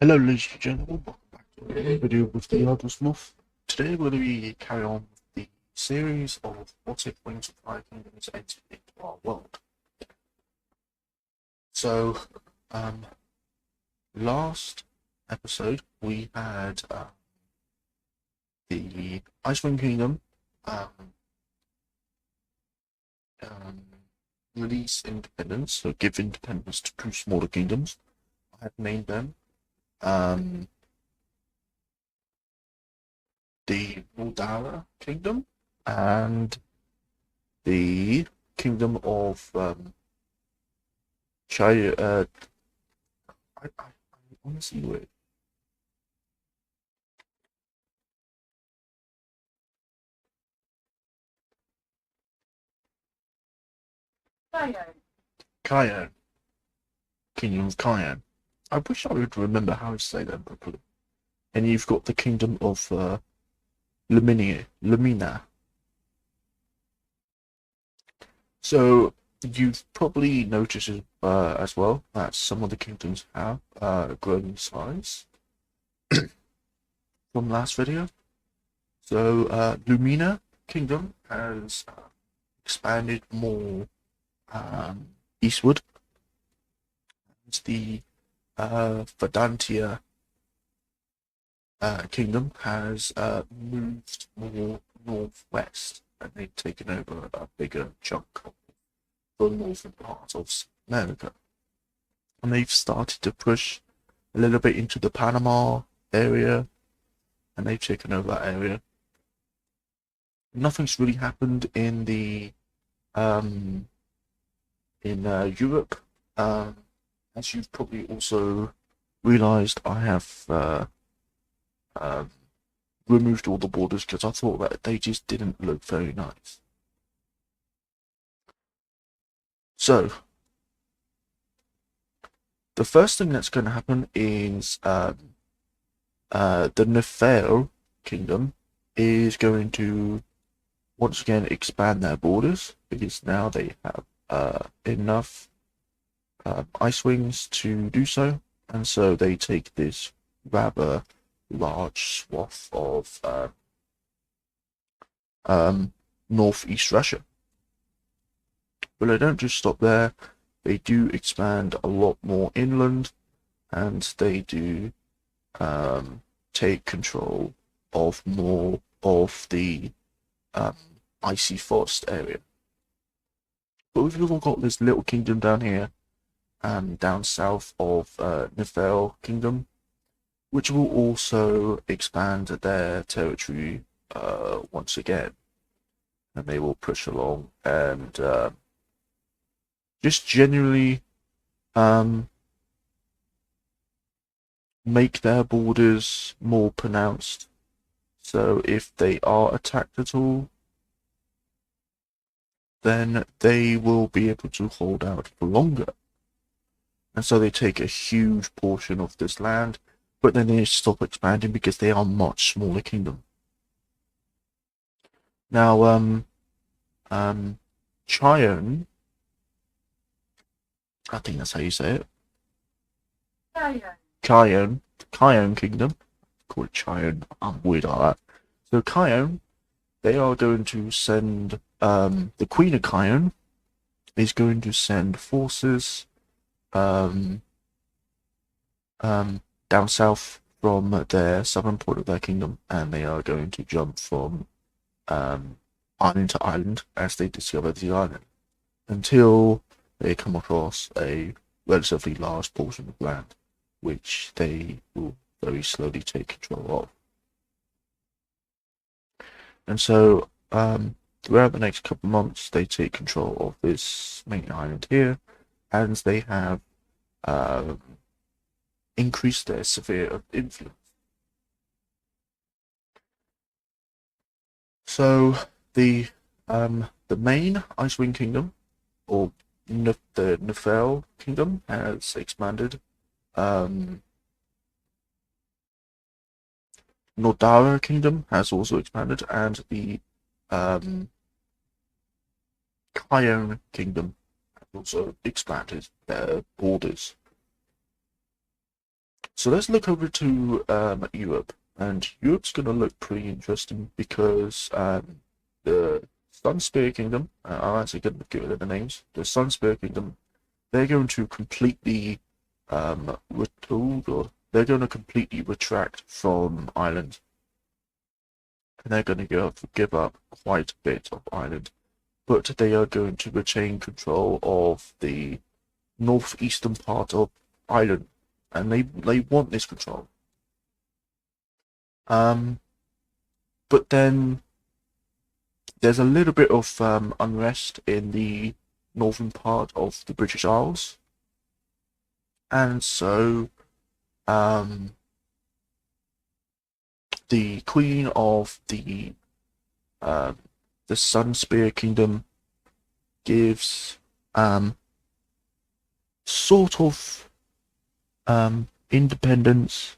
Hello ladies and gentlemen, welcome back to another video with the Argus Muff. Today we're going to be carrying on with the series of what if Wings of Fire Kingdoms entered into our world. So, last episode we had the Icewind Kingdom um, um, release independence, so give independence to two smaller kingdoms. I have named them the Mordara Kingdom and the Kingdom of Chai. I honestly wait. Cayenne. Kingdom of Cayenne. I wish I would remember how to say that properly. And you've got the Kingdom of Lamina. So you've probably noticed as well that some of the kingdoms have grown in size from last video. So Lumina Kingdom has expanded more eastward. It's the Vedantia Kingdom has moved more northwest, and they've taken over a bigger chunk of the northern part of America. And they've started to push a little bit into the Panama area, and they've taken over that area. Nothing's really happened in the Europe. As you've probably also realised, I have removed all the borders because I thought that they just didn't look very nice. So, the first thing that's going to happen is the Nephil Kingdom is going to once again expand their borders because now they have enough ice wings to do so, and so they take this rather large swath of northeast Russia. But they don't just stop there, they do expand a lot more inland, and they do take control of more of the icy forest area. But we've also got this little kingdom down here, down south of Nephil Kingdom, which will also expand their territory once again. And they will push along and just generally make their borders more pronounced. So if they are attacked at all, then they will be able to hold out for longer. And so they take a huge portion of this land, but then they stop expanding because they are a much smaller kingdom. Now, Chion, I think that's how you say it. Chion Kingdom. Call it Chion. I'm weird like that. So Chion, they are going to send the Queen of Chion is going to send forces down south from their southern point of their kingdom, and they are going to jump from island to island as they discover the island until they come across a relatively large portion of land, which they will very slowly take control of. And so, throughout the next couple of months, they take control of this main island here, and they have increased their sphere of influence. So, the main Icewind Kingdom, or the Nephil Kingdom, has expanded. Nordara Kingdom has also expanded, and the Cayenne Kingdom has also expanded their borders. So let's look over to Europe, and Europe's going to look pretty interesting because the Sunspear Kingdom, I'm actually going to get rid of the names. The Sunspear Kingdom, they're going to completely, oh god, they're going to completely retract from Ireland, and they're going to give up quite a bit of Ireland, but they are going to retain control of the northeastern part of Ireland, and they want this control. But then there's a little bit of unrest in the northern part of the British Isles, and so the Queen of uh, the Sunspear Kingdom gives sort of independence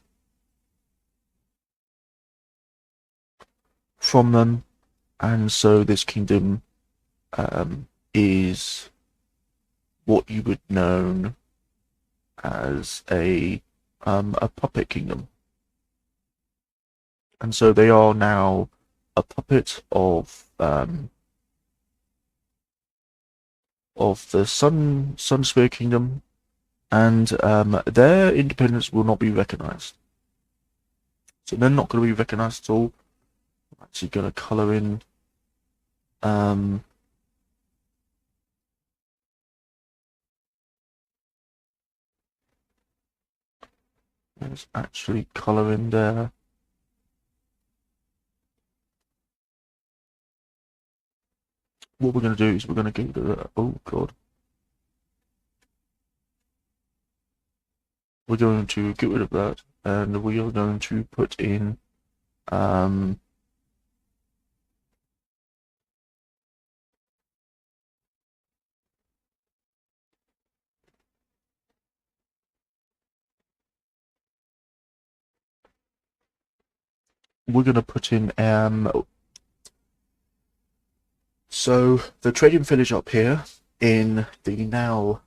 from them, and so this kingdom is what you would know as a puppet kingdom, and so they are now a puppet of the Sunsphere Kingdom, and their independence will not be recognized. So they're not going to be recognized at all. I'm actually going to color in let's actually color in there. What we're going to do is we're going to go to the, oh god. We're going to get rid of that, and we are going to put in we're going to put in so the trading village up here in the now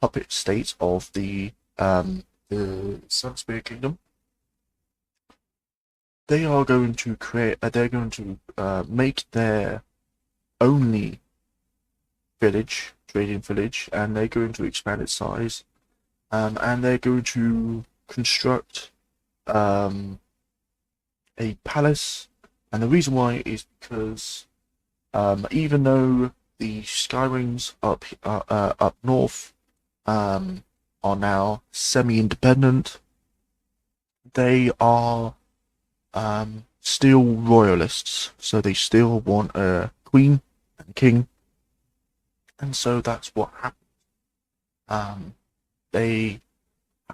puppet state of the Sunspear Kingdom, they are going to create they're going to make their only village, trading village, and they're going to expand its size, and they're going to construct a palace. And the reason why is because even though the Skywings up north are now semi-independent, they are still royalists, so they still want a queen and king, and so that's what happened. They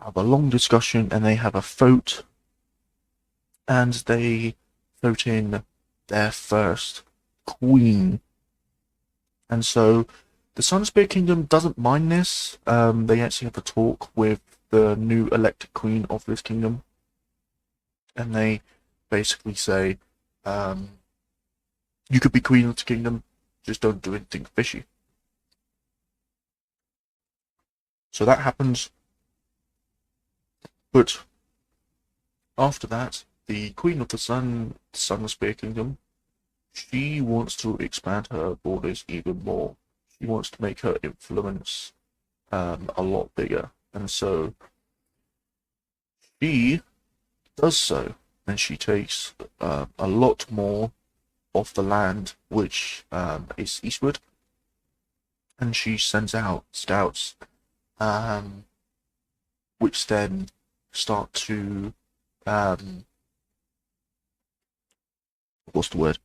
have a long discussion and they have a vote, and they vote in their first queen. And so the Sunspear Kingdom doesn't mind this. They actually have a talk with the new elected queen of this kingdom, and they basically say, you could be queen of the kingdom, just don't do anything fishy. So that happens, but after that, the queen of the Sunspear Kingdom, she wants to expand her borders even more. She wants to make her influence a lot bigger, and so she does so, and she takes a lot more of the land which is eastward, and she sends out scouts, which then start to what's the word?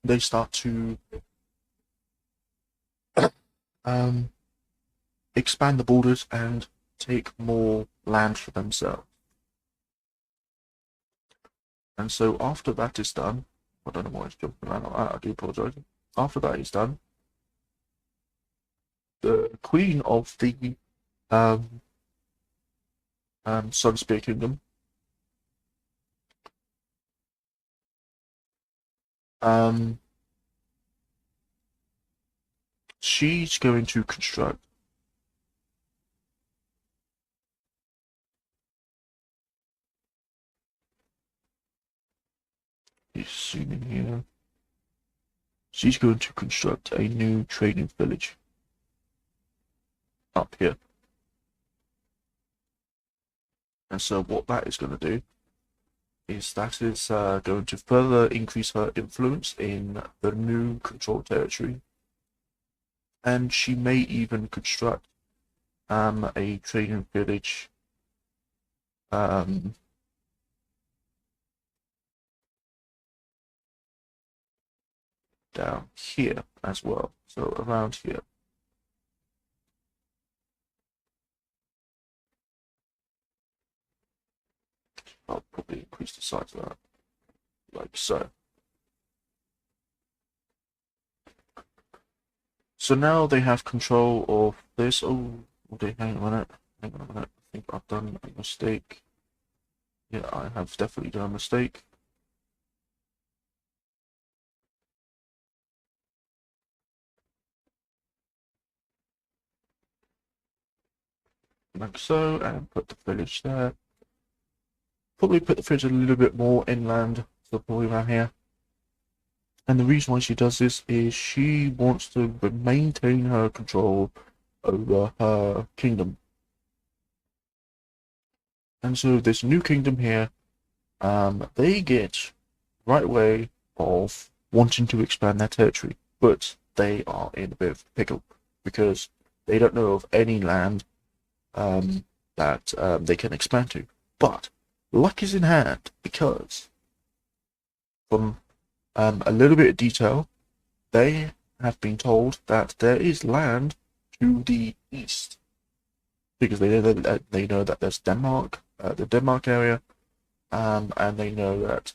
They start to expand the borders and take more land for themselves. And so after that is done, I don't know why it's jumping around. I do apologise. After that is done, the queen of the Sunspear Kingdom she's going to construct zoom in here. She's going to construct a new trading village up here. And so what that is going to do is that is going to further increase her influence in the new controlled territory. And she may even construct a trading village down here as well, so around here. I'll probably increase the size of that, like so. So now they have control of this. Oh, okay, hang on a minute. I think I've done a mistake. Yeah, I have definitely done a mistake. Like so, and put the village there. Probably put the village a little bit more inland, so probably around here. And the reason why she does this is she wants to maintain her control over her kingdom. And so this new kingdom here, they get right away of wanting to expand their territory, but they are in a bit of a pickle because they don't know of any land that they can expand to. But luck is in hand because from a little bit of detail, they have been told that there is land to the east because they know that there's Denmark, the Denmark area, and they know that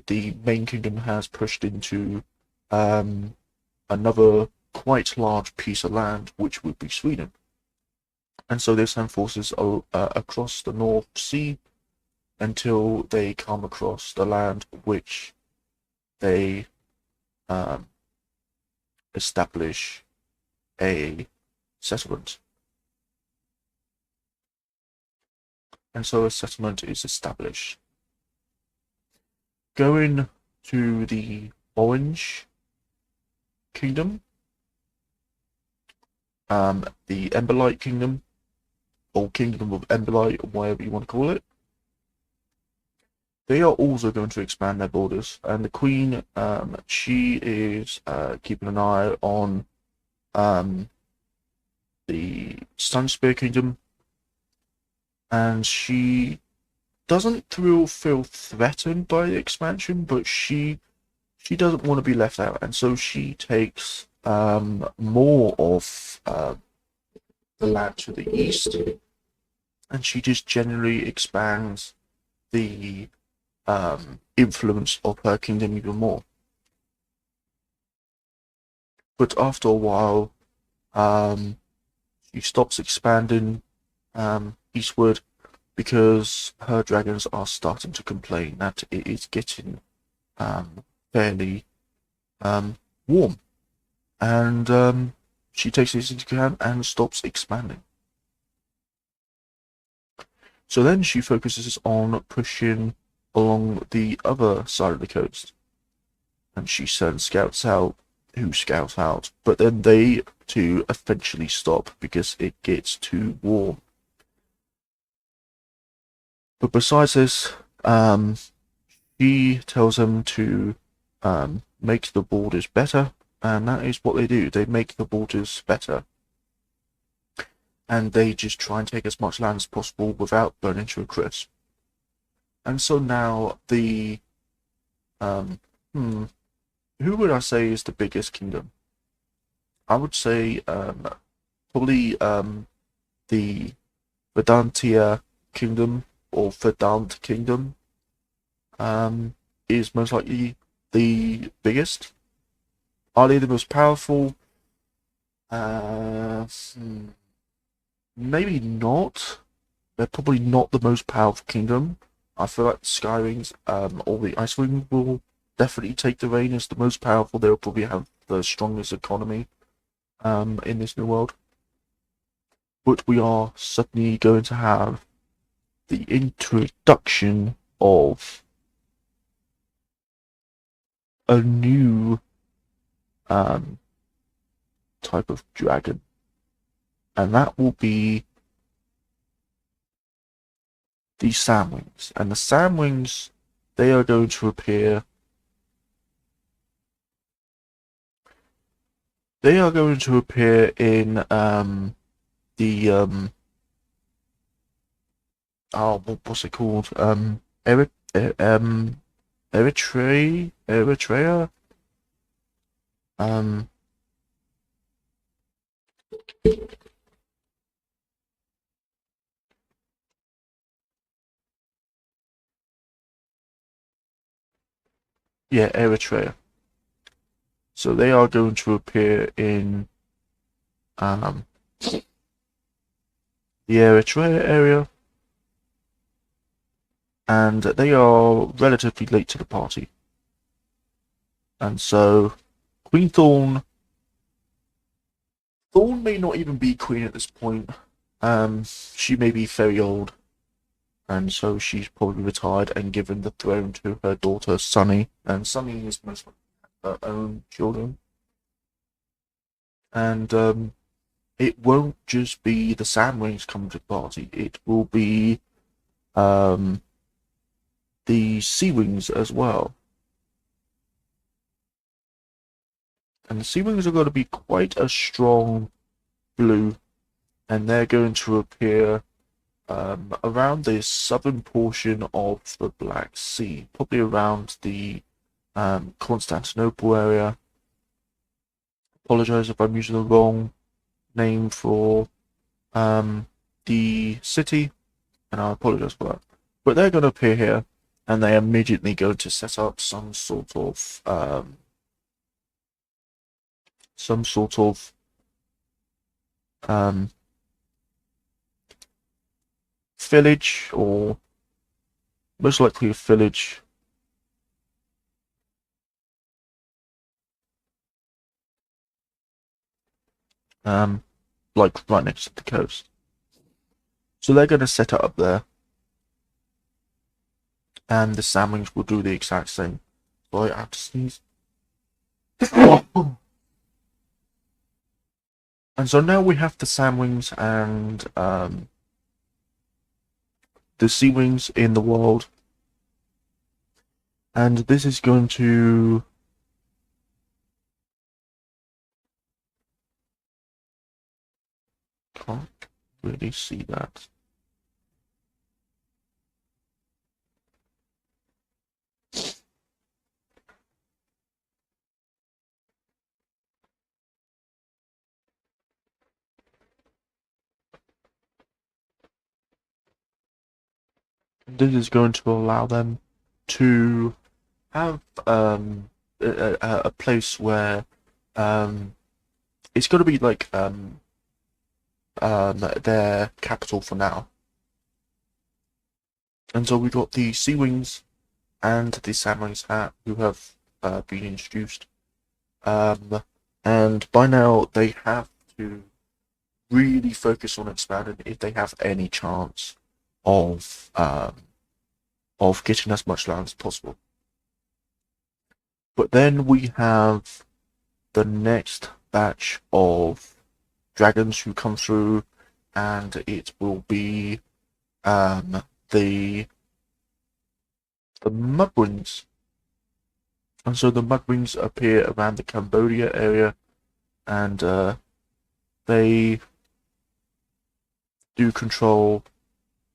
the main kingdom has pushed into another quite large piece of land, which would be Sweden. And so they send forces across the North Sea until they come across the land which they establish a settlement. And so a settlement is established. Going to the Orange Kingdom, the Emberlight Kingdom, or Kingdom of Emberlight, or whatever you want to call it, they are also going to expand their borders. And the Queen, she is keeping an eye on the Sunspear Kingdom, and she doesn't feel threatened by the expansion, but she doesn't want to be left out, and so she takes more of the land to the east, and she just generally expands the influence of her kingdom even more. But after a while, she stops expanding eastward because her dragons are starting to complain that it is getting fairly warm, and she takes this into account and stops expanding. So then she focuses on pushing along the other side of the coast, and she sends scouts out who scout out, but then they too eventually stop because it gets too warm. But besides this, she tells them to make the borders better, and that is what they do. They make the borders better, and they just try and take as much land as possible without burning to a crisp. And so now the who would I say is the biggest kingdom? I would say probably the Vedantia Kingdom, or Vedant Kingdom, is most likely the biggest. Are they the most powerful? Maybe not. They're probably not the most powerful kingdom. I feel like the Sky Rings or the Ice Wing will definitely take the reign as the most powerful. They'll probably have the strongest economy in this new world. But we are suddenly going to have the introduction of a new type of dragon, and that will be the sandwings. And the sandwings, they are going to appear. They are going to appear in the what's it called? Eri- Eritrea. Um, yeah, Eritrea. So they are going to appear in um the Eritrea area, and they are relatively late to the party. And so Queen Thorn may not even be queen at this point. She may be very old, and so she's probably retired and given the throne to her daughter Sunny, and Sunny is most likely her own children. And it won't just be the Sandwings coming to the party; it will be um the Sea Wings as well. And the Sea Wings are going to be quite a strong blue, and they're going to appear around the southern portion of the Black Sea, probably around the Constantinople area. Apologize if I'm using the wrong name for the city, and I apologize for that. But they're going to appear here, and they are immediately going to set up some sort of um, village, or most likely a village. Like right next to the coast. So they're going to set it up there, and the Sandwings will do the exact same. So I have to sneeze. And so now we have the Sandwings and the Sea Wings in the world, and this is going to can't really see that. This is going to allow them to have a place where it's going to be like their capital for now. And so we got the Sea Wings and the Sandwings hat who have been introduced. And by now they have to really focus on expanding if they have any chance of getting as much land as possible. But then we have the next batch of dragons who come through, and it will be the Mudwings. And so the Mudwings appear around the Cambodia area, and they do control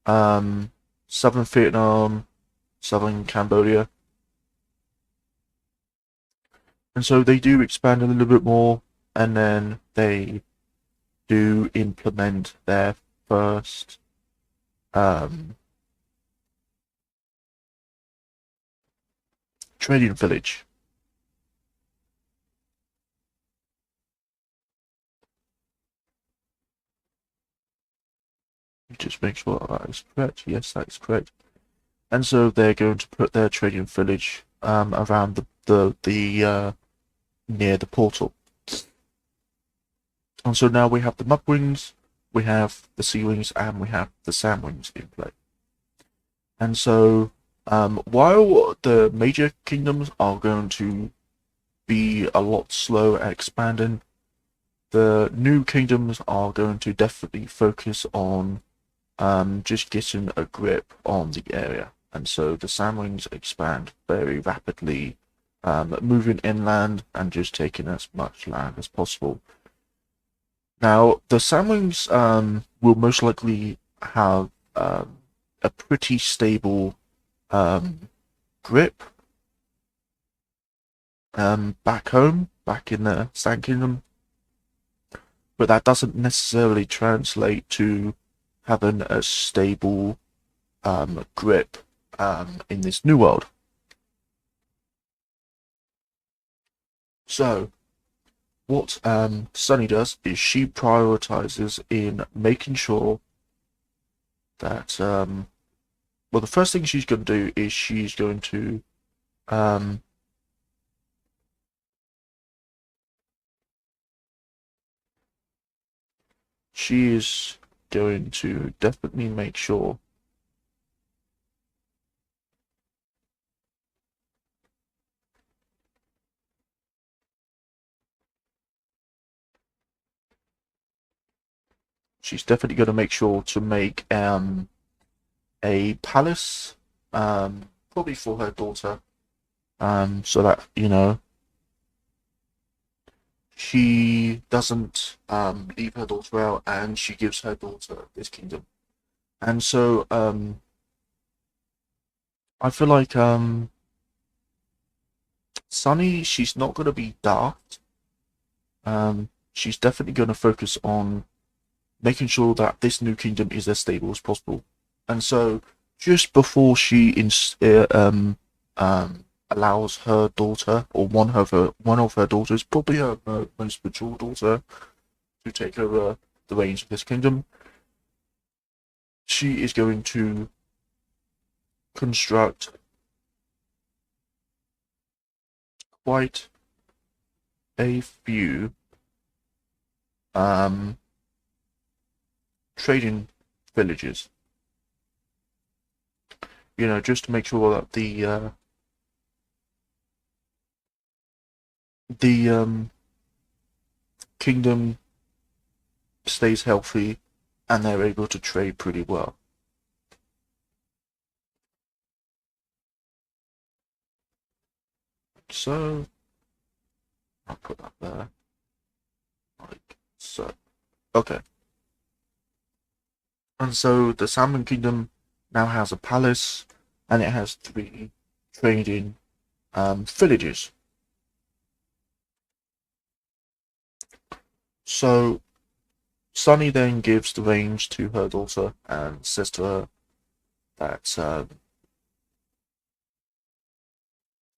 southern Vietnam, southern Cambodia. And so they do expand a little bit more, and then they do implement their first trading village. Just make sure that is correct. Yes, that is correct. And so they're going to put their trading village around the near the portal. And so now we have the Mudwings, we have the Sea Wings, and we have the Sandwings in play. And so while the major kingdoms are going to be a lot slower at expanding. The new kingdoms are going to definitely focus on just getting a grip on the area. And so the Sandwings expand very rapidly, moving inland and just taking as much land as possible. Now, the Sandwings will most likely have a pretty stable grip back home, back in the Sand Kingdom, but that doesn't necessarily translate to having a stable grip in this new world. So, what Sunny does is she prioritizes in making sure that well, the first thing she's going to do is she's going to she is going to definitely make sure she's definitely going to make sure to make a palace, probably for her daughter, so that she doesn't leave her daughter out, and she gives her daughter this kingdom. And so I feel like Sunny, she's not going to be daft. She's definitely going to focus on making sure that this new kingdom is as stable as possible. And so, just before she allows her daughter, or one of her daughters, probably her most mature daughter, to take over the reins of this kingdom, she is going to construct quite a few trading villages. Just to make sure that the kingdom stays healthy and they're able to trade pretty well. So I'll put that there, like so. Okay. And so the Salmon Kingdom now has a palace, and it has 3 trading villages. So Sunny then gives the reins to her daughter and says to her that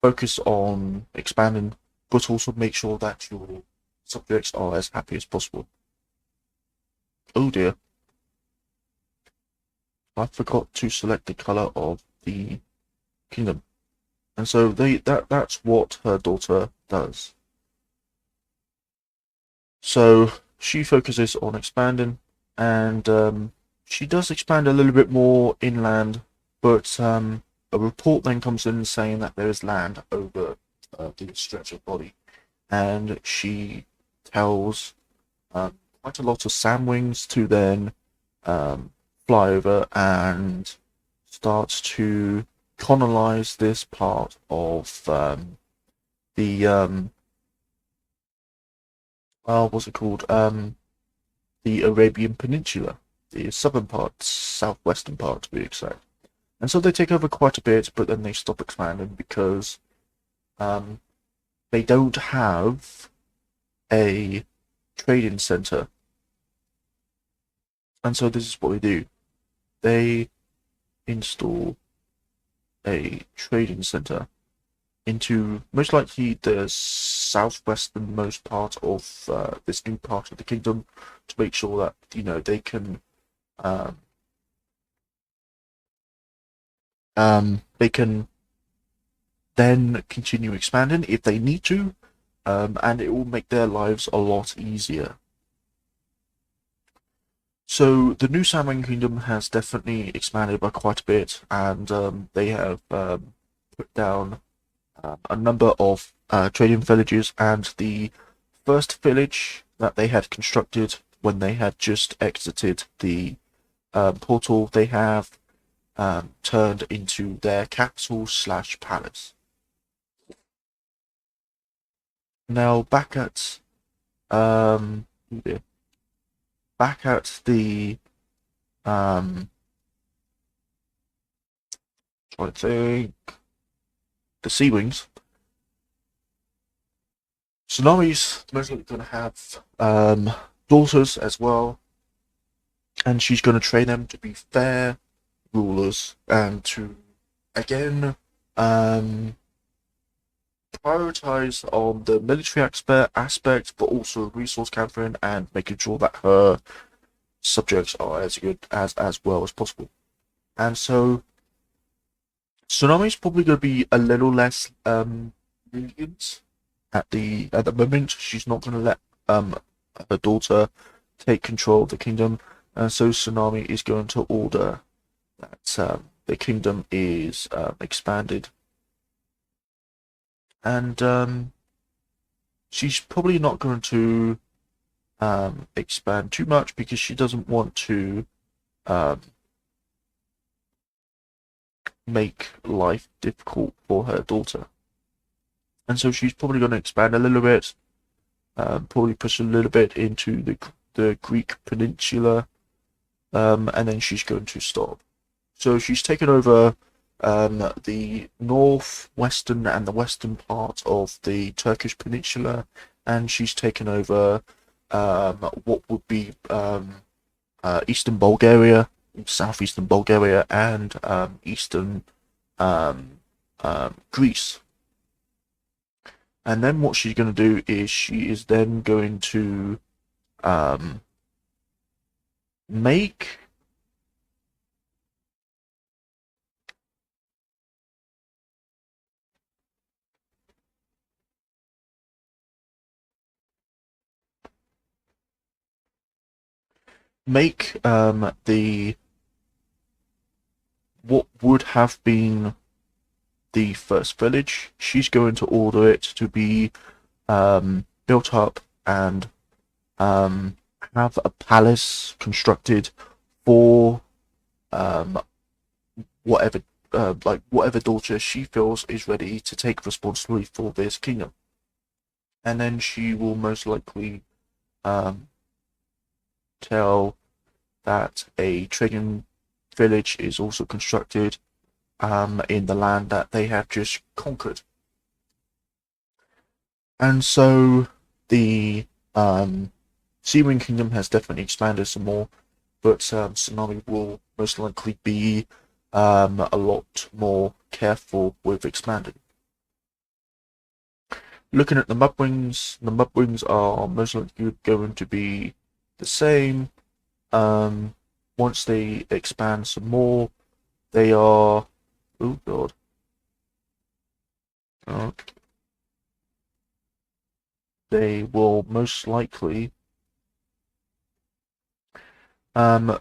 focus on expanding, but also make sure that your subjects are as happy as possible. Oh dear. I forgot to select the color of the kingdom. And so that's what her daughter does. So she focuses on expanding, and she does expand a little bit more inland, but a report then comes in saying that there is land over the stretch of body, and she tells quite a lot of Sandwings to then fly over and start to colonize this part of the what's it called? The Arabian Peninsula, the southern part, southwestern part to be exact. And so they take over quite a bit, but then they stop expanding because they don't have a trading center. And so this is what they do. They install a trading center into most likely the southwesternmost part of this new part of the kingdom to make sure that they can they can then continue expanding if they need to, and it will make their lives a lot easier. So the new Salmon Kingdom has definitely expanded by quite a bit, and they have put down a number of trading villages, and the first village that they had constructed when they had just exited the portal, they have turned into their capital slash palace. Now um, back at the trying to think, the Sea Wings. Tsunami's most likely going to have daughters as well, and she's going to train them to be fair rulers and to again prioritize on the military aspect, but also resource gathering and making sure that her subjects are as good as well as possible. And so Tsunami's probably going to be a little less lenient at the moment. She's not going to let her daughter take control of the kingdom, and so Tsunami is going to order that the kingdom is expanded, and she's probably not going to expand too much because she doesn't want to make life difficult for her daughter. And so she's probably going to expand a little bit, probably push a little bit into the Greek peninsula, and then she's going to stop. So she's taken over the northwestern and the western part of the Turkish peninsula, and she's taken over what would be eastern Bulgaria, southeastern Bulgaria, and eastern Greece. And then what she's going to do is she is then going to make the what would have been the first village. She's going to order it to be built up and have a palace constructed for whatever whatever daughter she feels is ready to take responsibility for this kingdom. And then she will most likely tell that a trading village is also constructed in the land that they have just conquered. And so the Sea-Wing Kingdom has definitely expanded some more, but Tsunami will most likely be a lot more careful with expanding. Looking at the Mudwings are most likely going to be the same. Once they expand some more, they are... Oh, God. They will most likely they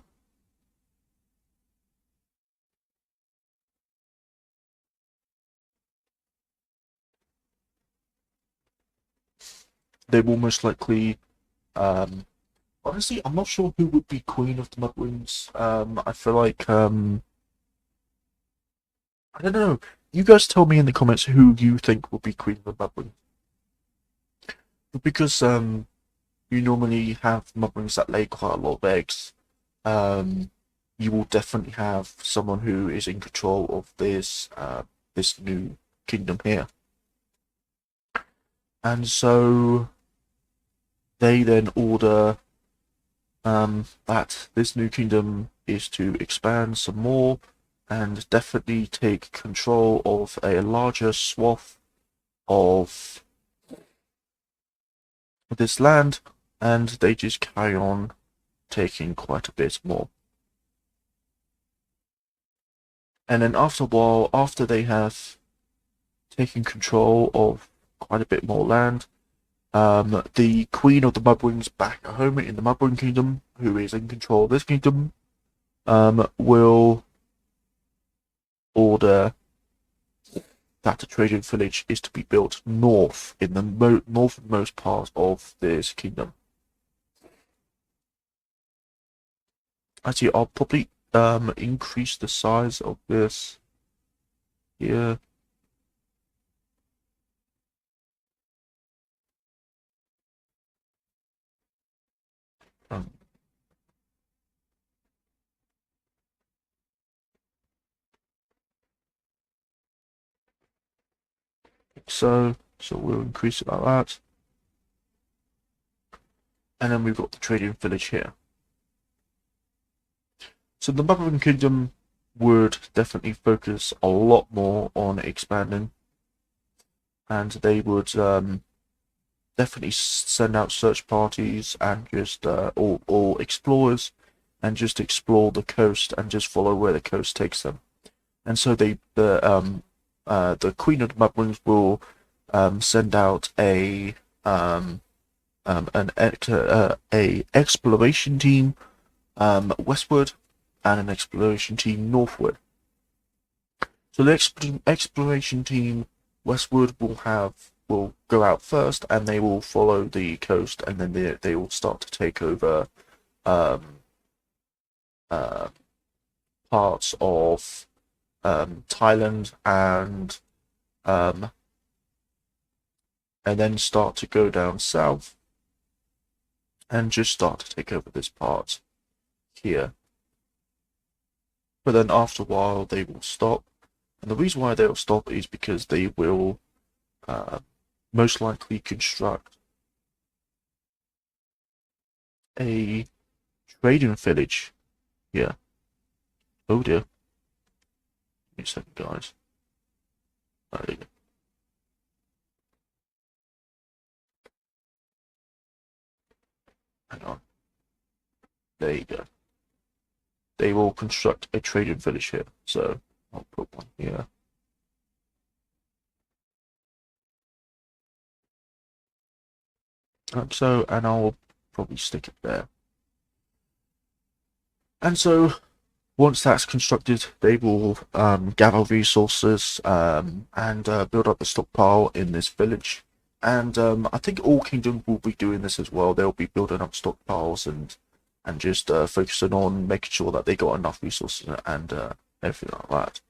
will most likely honestly, I'm not sure who would be Queen of the Mudwings. I feel like I don't know. You guys tell me in the comments who you think will be Queen of the Mudwings. Because you normally have Mudwings that lay quite a lot of eggs. You will definitely have someone who is in control of this new kingdom here. And so they then order that this new kingdom is to expand some more and definitely take control of a larger swath of this land, and they just carry on taking quite a bit more. And then after a while, after they have taken control of quite a bit more land, the Queen of the Mudwings back at home in the Mudwing Kingdom, who is in control of this kingdom, will order that the trading village is to be built north in the northernmost part of this kingdom. Actually, I'll probably increase the size of this here. Um, so we'll increase it like that. And then we've got the trading village here. So the Barbarian Kingdom would definitely focus a lot more on expanding, and they would definitely send out search parties and just or explorers, and just explore the coast and just follow where the coast takes them. And so the Queen of the Mudwings will send out a exploration team westward and an exploration team northward. So the exploration team westward will go out first, and they will follow the coast, and then they will start to take over um, uh, parts of Thailand, um, and then start to go down south and just start to take over this part here. But then after a while they will stop, and the reason why they'll stop is because they will most likely construct a trading village here. Oh dear. Give me a second, guys. There you go. Hang on. There you go. They will construct a trading village here. So I'll put one here. And I'll probably stick it there. And so once that's constructed, they will gather resources and build up the stockpile in this village. And I think all kingdoms will be doing this as well. They'll be building up stockpiles and just focusing on making sure that they got enough resources and everything like that.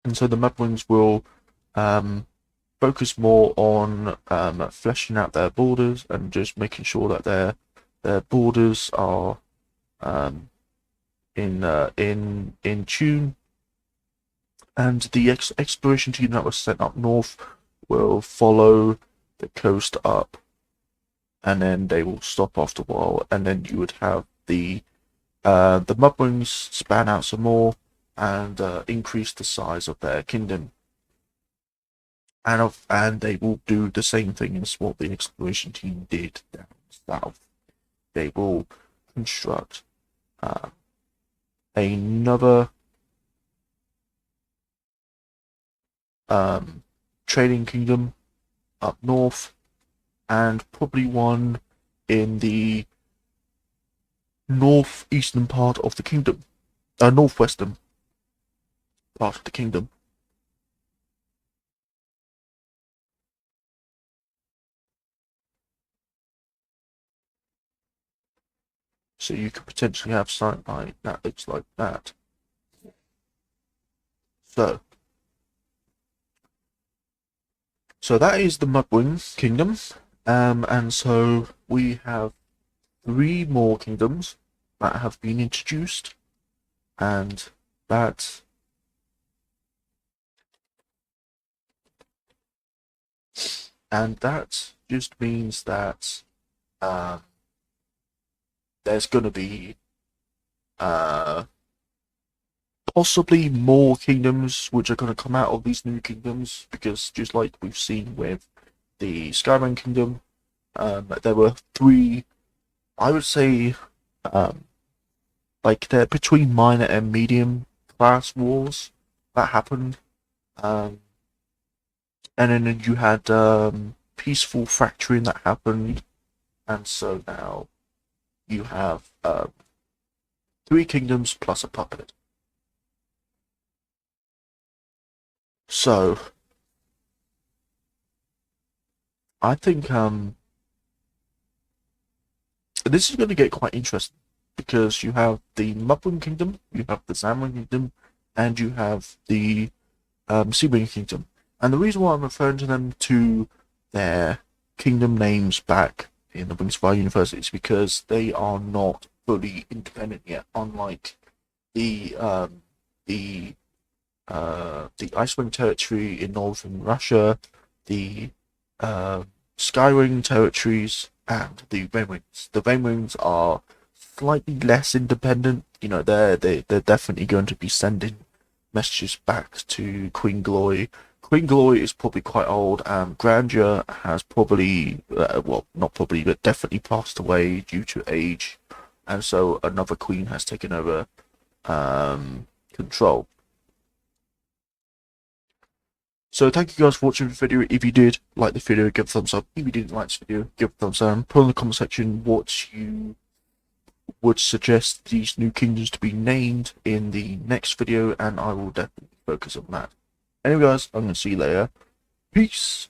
And so the Mudwings will focus more on fleshing out their borders and just making sure that their borders are in tune. And the exploration team that was sent up north will follow the coast up, and then they will stop after a while, and then you would have the Mudwings span out some more and increase the size of their kingdom. And they will do the same thing as what the exploration team did down south. They will construct another trading kingdom up north, and probably one in the northeastern part of the kingdom, northwestern part of the kingdom. So you could potentially have something like that looks like that. So that is the Mudwing Kingdom, and so we have 3 more kingdoms that have been introduced, and that just means that there's going to be possibly more kingdoms which are going to come out of these new kingdoms, because just like we've seen with the Skyrim Kingdom, there were 3, I would say, like they're between minor and medium class wars that happened, and then you had peaceful fracturing that happened, and so now you have 3 kingdoms plus a puppet. So I think this is going to get quite interesting because you have the Mupwing Kingdom, you have the Sandwing Kingdom, and you have the Seawing Kingdom. And the reason why I'm referring to them to their kingdom names back in the Wings of Fire universe is because they are not fully independent yet, unlike the the Icewing territory in northern Russia, the Skywing territories, and the Rainwings. The Rainwings are slightly less independent. You know, they're definitely going to be sending messages back to Queen Glory. Queen Glory is probably quite old, and Grandeur has probably, well, not probably, but definitely passed away due to age, and so another queen has taken over control. So thank you guys for watching the video. If you did like the video, give a thumbs up. If you didn't like this video, give a thumbs down. Put in the comment section what you would suggest these new kingdoms to be named in the next video, and I will definitely focus on that. Anyway guys, I'm going to see you later. Peace!